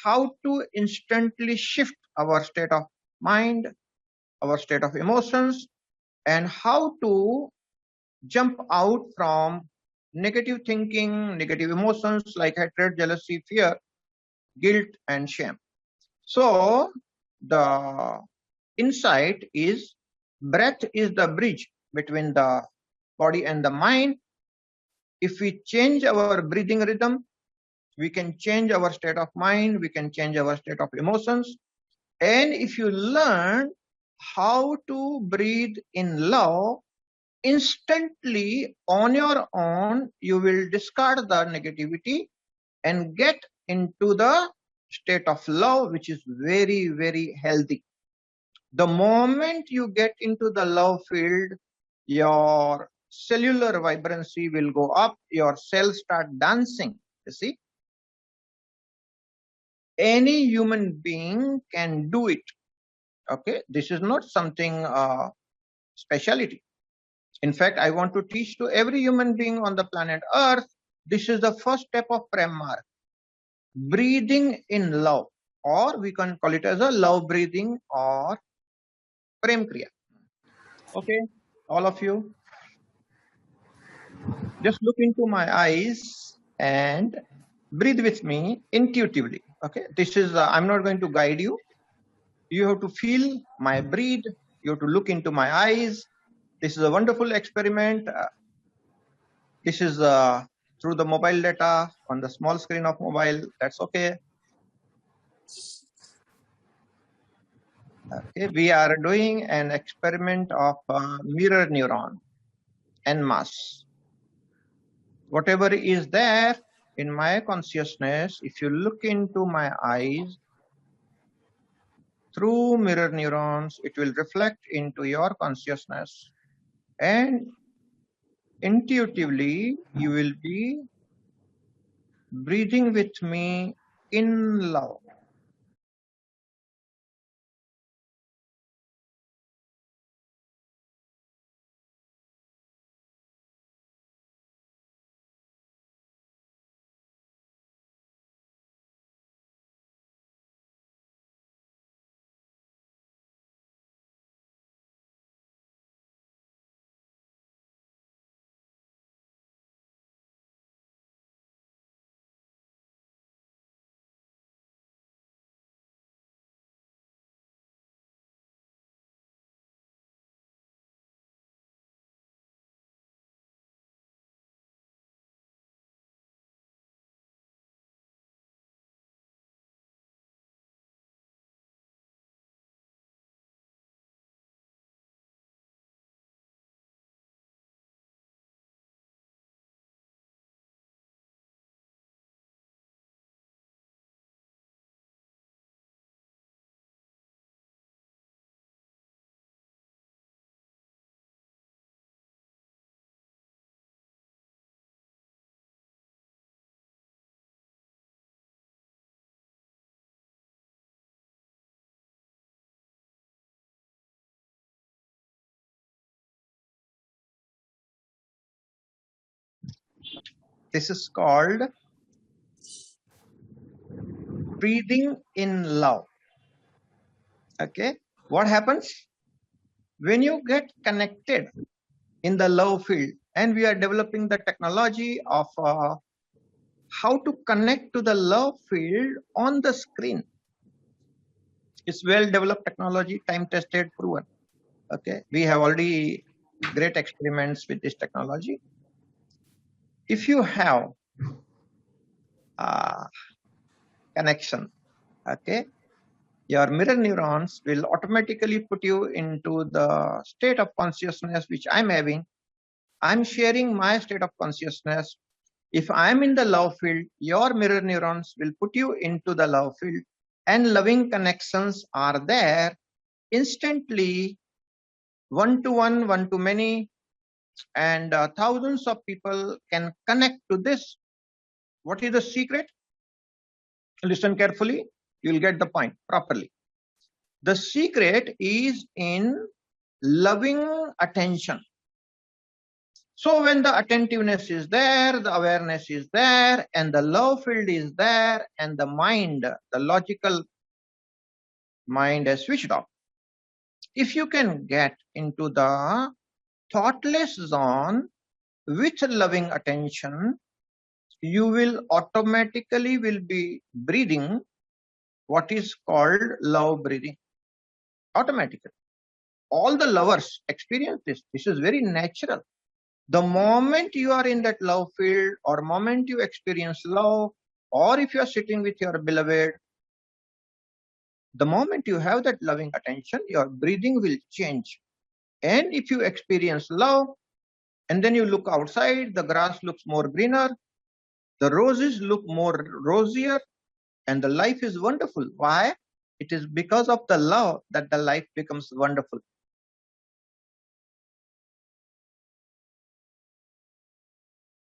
how to instantly shift our state of mind, our state of emotions, and how to jump out from negative thinking, negative emotions like hatred, jealousy, fear, guilt, and shame. So the insight is breath is the bridge between the body and the mind. If we change our breathing rhythm, we can change our state of mind, we can change our state of emotions. And if you learn how to breathe in love, instantly on your own, you will discard the negativity and get into the state of love, which is very, very healthy. The moment you get into the love field, your cellular vibrancy will go up, your cells start dancing. You see, any human being can do it. Okay, this is not something speciality. In fact, I want to teach to every human being on the planet Earth. This is the first step of Prem Marg. Breathing in love, or we can call it as a love breathing or Prem Kriya. Okay, all of you, just look into my eyes and breathe with me intuitively. Okay, this is, I'm not going to guide you. You have to feel my breathe. You have to look into my eyes. This is a wonderful experiment. This is through the mobile data on the small screen of mobile. That's okay. Okay, we are doing an experiment of mirror neuron en masse. Whatever is there in my consciousness, if you look into my eyes, through mirror neurons, it will reflect into your consciousness, and intuitively you will be breathing with me in love. This is called breathing in love. Okay, what happens when you get connected in the love field? And we are developing the technology of how to connect to the love field on the screen. It's well developed technology, time tested, proven. Okay, we have already great experiments with this technology. If you have connection, okay, your mirror neurons will automatically put you into the state of consciousness which I'm having. I'm sharing my state of consciousness. If I'm in the love field, your mirror neurons will put you into the love field, and loving connections are there instantly, one-to-one, one-to-many, and thousands of people can connect to this. What is the secret? Listen carefully, you'll get the point properly. The secret is in loving attention. So when the attentiveness is there, the awareness is there, and the love field is there, and the mind, the logical mind has switched off. If you can get into the thoughtless zone with loving attention, you will automatically will be breathing what is called love breathing. Automatically. All the lovers experience this. This is very natural. The moment you are in that love field, or moment you experience love, or if you are sitting with your beloved, the moment you have that loving attention, your breathing will change. And if you experience love, and then you look outside, the grass looks more greener, the roses look more rosier, and the life is wonderful. Why? It is because of the love that the life becomes wonderful.